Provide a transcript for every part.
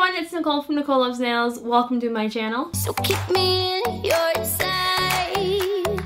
everyone, it's Nicole from Nicole Loves Nails. Welcome to my channel. So keep me in your sight,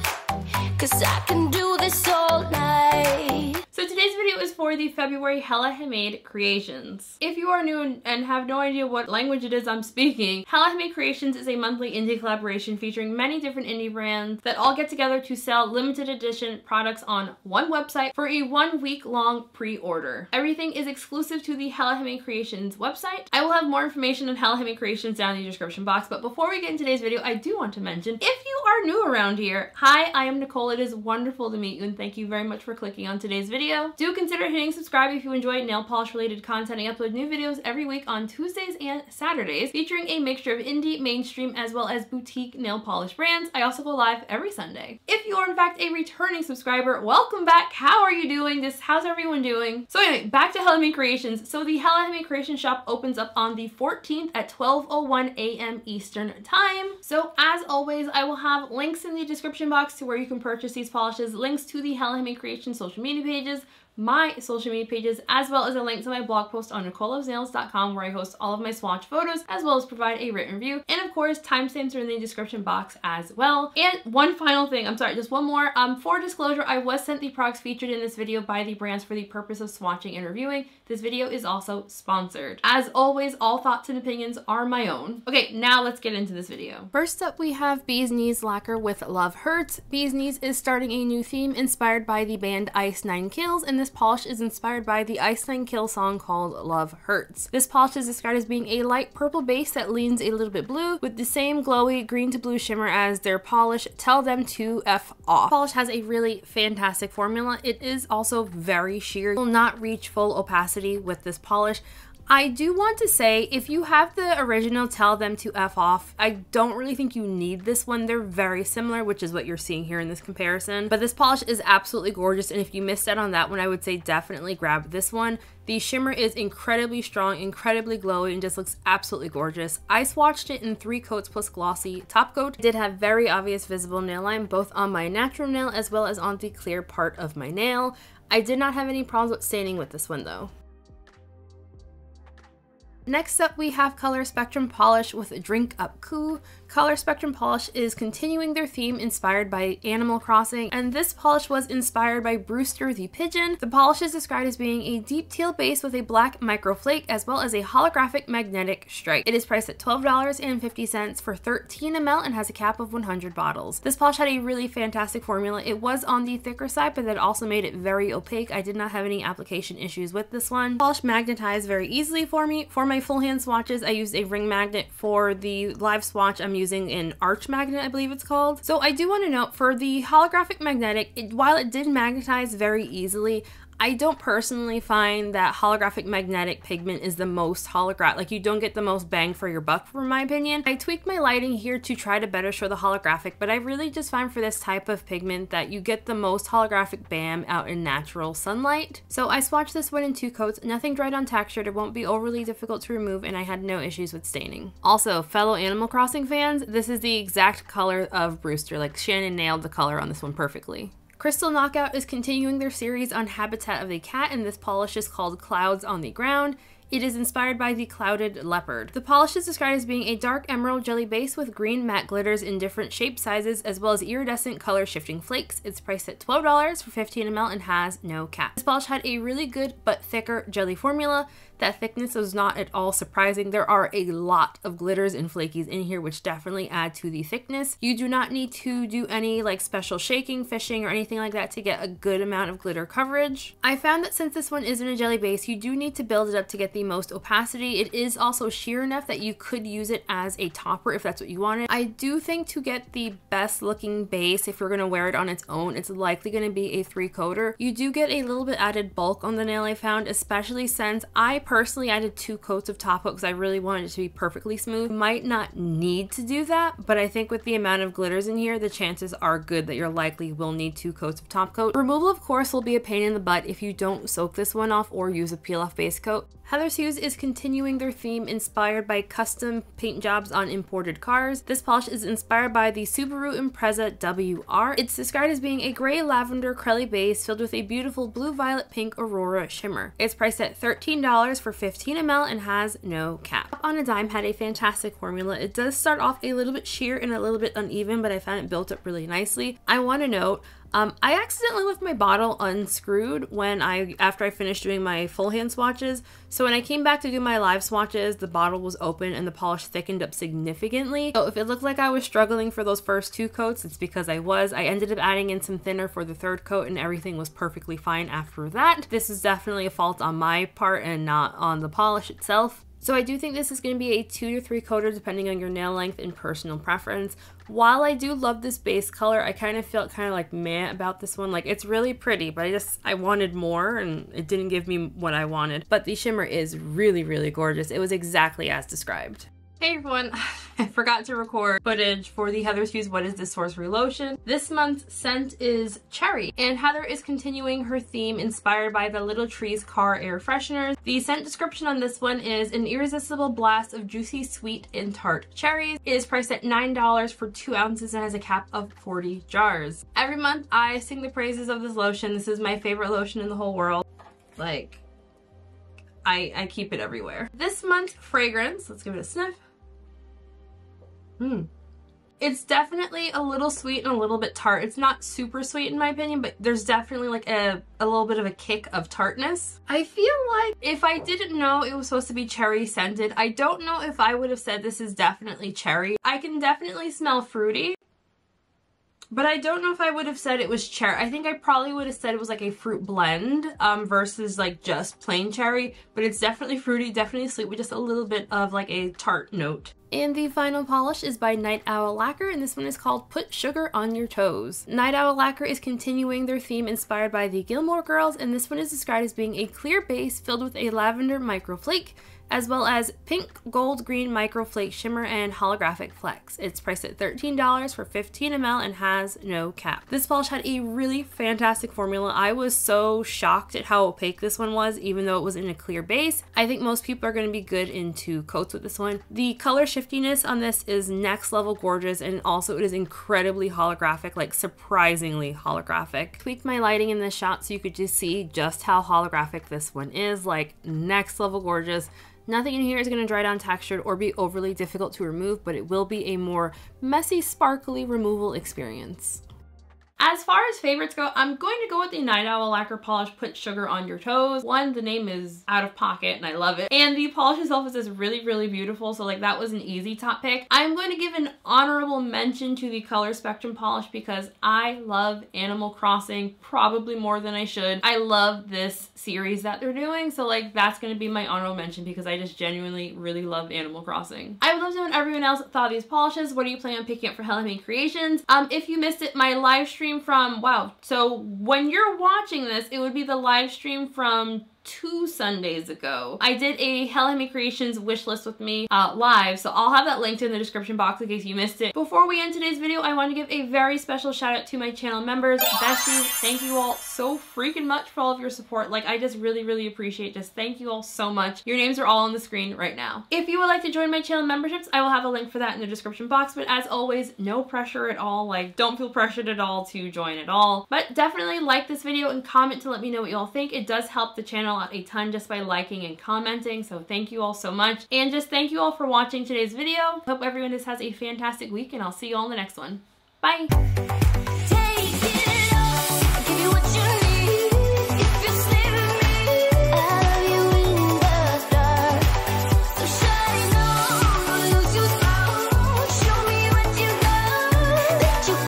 'cause I can do this all night. So today's video is for the February Hella Handmade Creations. If you are new and have no idea what language it is I'm speaking, Hella Handmade Creations is a monthly indie collaboration featuring many different indie brands that all get together to sell limited edition products on one website for a 1 week long pre-order. Everything is exclusive to the Hella Handmade Creations website. I will have more information on Hella Handmade Creations down in the description box, but before we get into today's video, I do want to mention, if you are new around here, hi, I am Nicole. It is wonderful to meet you and thank you very much for clicking on today's video. Do consider hitting subscribe if you enjoy nail polish related content. I upload new videos every week on Tuesdays and Saturdays featuring a mixture of indie, mainstream, as well as boutique nail polish brands. I also go live every Sunday. If you are in fact a returning subscriber, welcome back. How are you doing? How's everyone doing? So anyway, back to Hella Handmade Creations. So the Hella Handmade Creations shop opens up on the 14th at 12:01 a.m. Eastern time. So as always, I will have links in the description box to where you can purchase these polishes, links to the Hella Handmade Creations social media pages, my social media pages, as well as a link to my blog post on NicoleLovesNails.com where I host all of my swatch photos, as well as provide a written review. And of course, timestamps are in the description box as well. And one final thing, I'm sorry, just one more. For disclosure, I was sent the products featured in this video by the brands for the purpose of swatching and reviewing. This video is also sponsored. As always, all thoughts and opinions are my own. Okay, now let's get into this video. First up, we have Bee's Knees Lacquer with Love Hurts. Bee's Knees is starting a new theme inspired by the band Ice Nine Kills, and this polish is inspired by the Ice Nine Kills song called Love Hurts. This polish is described as being a light purple base that leans a little bit blue with the same glowy green to blue shimmer as their polish Tell Them to F Off. The polish has a really fantastic formula. It is also very sheer. You will not reach full opacity with this polish. I do want to say, if you have the original Tell Them to F Off, I don't really think you need this one. They're very similar, which is what you're seeing here in this comparison. But this polish is absolutely gorgeous, and if you missed out on that one, I would say definitely grab this one. The shimmer is incredibly strong, incredibly glowy, and just looks absolutely gorgeous. I swatched it in 3 coats plus glossy top coat. It did have very obvious visible nail line, both on my natural nail as well as on the clear part of my nail. I did not have any problems with staining with this one though. Next up, we have Color Spectrum Polish with Drink Up Coup. Color Spectrum Polish is continuing their theme inspired by Animal Crossing, and this polish was inspired by Brewster the Pigeon. The polish is described as being a deep teal base with a black microflake as well as a holographic magnetic stripe. It is priced at $12.50 for 13 ml and has a cap of 100 bottles. This polish had a really fantastic formula. It was on the thicker side, but that also made it very opaque. I did not have any application issues with this one. The polish magnetized very easily for me. For my full hand swatches, I used a ring magnet. For the live swatch, I'm using an arch magnet, I believe it's called. So I do want to note, for the holographic magnetic, while it did magnetize very easily, I don't personally find that holographic magnetic pigment is the most like you don't get the most bang for your buck, for my opinion. I tweaked my lighting here to try to better show the holographic, but I really just find for this type of pigment that you get the most holographic bam out in natural sunlight. So I swatched this one in 2 coats, nothing dried untextured, it won't be overly difficult to remove, and I had no issues with staining. Also, fellow Animal Crossing fans, this is the exact color of Brewster. Like, Shannon nailed the color on this one perfectly. Crystal Knockout is continuing their series on Habitat of the Cat, and this polish is called Clouds on the Ground. It is inspired by the Clouded Leopard. The polish is described as being a dark emerald jelly base with green matte glitters in different shapes, sizes, as well as iridescent color shifting flakes. It's priced at $12 for 15 ml and has no cap. This polish had a really good but thicker jelly formula. That thickness was not at all surprising. There are a lot of glitters and flakies in here, which definitely add to the thickness. You do not need to do any like special shaking, fishing, or anything like that to get a good amount of glitter coverage. I found that since this one isn't a jelly base, you do need to build it up to get the most opacity. It is also sheer enough that you could use it as a topper if that's what you wanted. I do think to get the best looking base, if you're going to wear it on its own, it's likely going to be a 3-coater. You do get a little bit added bulk on the nail, I found, especially since I personally added 2 coats of top coat because I really wanted it to be perfectly smooth. You might not need to do that, but I think with the amount of glitters in here, the chances are good that you're likely will need 2 coats of top coat. Removal, of course, will be a pain in the butt if you don't soak this one off or use a peel off base coat. Heather's Hues is continuing their theme inspired by custom paint jobs on imported cars. This polish is inspired by the Subaru Impreza WR. It's described as being a gray lavender crelly base filled with a beautiful blue violet pink aurora shimmer. It's priced at $13 for 15 ml and has no cap. on a Dime had a fantastic formula. It does start off a little bit sheer and a little bit uneven, but I found it built up really nicely. I want to note, I accidentally left my bottle unscrewed after I finished doing my full hand swatches. So when I came back to do my live swatches, the bottle was open and the polish thickened up significantly. So if it looked like I was struggling for those first 2 coats, it's because I was. I ended up adding in some thinner for the 3rd coat and everything was perfectly fine after that. This is definitely a fault on my part and not on the polish itself. So I do think this is going to be a 2 to 3 coater depending on your nail length and personal preference. While I do love this base color, I kind of felt kind of like meh about this one. Like, it's really pretty, but I wanted more and it didn't give me what I wanted. But the shimmer is really, really gorgeous. It was exactly as described. Hey everyone, I forgot to record footage for the Heather's Hues What Is This Sorcery Lotion. This month's scent is Cherry, and Heather is continuing her theme inspired by the Little Trees car air fresheners. The scent description on this one is an irresistible blast of juicy, sweet, and tart cherries. It is priced at $9 for 2 ounces and has a cap of 40 jars. Every month I sing the praises of this lotion. This is my favorite lotion in the whole world. Like, I keep it everywhere. This month's fragrance, let's give it a sniff. It's definitely a little sweet and a little bit tart. It's not super sweet in my opinion, but there's definitely like a little bit of a kick of tartness. I feel like if I didn't know it was supposed to be cherry scented, I don't know if I would have said this is definitely cherry. I can definitely smell fruity, but I don't know if I would have said it was cherry. I think I probably would have said it was like a fruit blend versus like just plain cherry, but it's definitely fruity, definitely sweet with just a little bit of like a tart note. And the final polish is by Night Owl Lacquer, and this one is called Put Sugar on Your Toes. Night Owl Lacquer is continuing their theme inspired by the Gilmore Girls, and this one is described as being a clear base filled with a lavender microflake, as well as pink, gold, green microflake shimmer and holographic flecks. It's priced at $13 for 15 ml and has no cap. This polish had a really fantastic formula. I was so shocked at how opaque this one was, even though it was in a clear base. I think most people are going to be good into coats with this one. The color shiftiness on this is next level gorgeous, and also it is incredibly holographic, like surprisingly holographic. Tweaked my lighting in this shot so you could just see just how holographic this one is, like next level gorgeous. Nothing in here is going to dry down textured or be overly difficult to remove, but it will be a more messy, sparkly removal experience. As far as favorites go, I'm going to go with the Night Owl Lacquer polish Put Sugar on Your Toes. One, the name is out of pocket and I love it. And the polish itself is just really, really beautiful. So like that was an easy top pick. I'm going to give an honorable mention to the Color Spectrum polish because I love Animal Crossing probably more than I should. I love this series that they're doing. So like that's going to be my honorable mention because I just genuinely really love Animal Crossing. I would love to know what everyone else thought of these polishes. What are you planning on picking up for Hella Handmade Creations? If you missed it, my live stream from, wow, so when you're watching this, it would be the live stream from 2 Sundays ago. I did a Hella Handmade Creations wish list with me live, so I'll have that linked in the description box in case you missed it. Before we end today's video, I want to give a very special shout out to my channel members, besties. Thank you all so freaking much for all of your support. Like, I just really, really appreciate this. Thank you all so much. Your names are all on the screen right now. If you would like to join my channel memberships, I will have a link for that in the description box, but as always, no pressure at all. Like, don't feel pressured at all to join at all. But definitely like this video and comment to let me know what you all think. It does help the channel out a ton just by liking and commenting, so thank you all so much. And just thank you all for watching today's video. Hope everyone just has a fantastic week, and I'll see you all in the next one. Bye!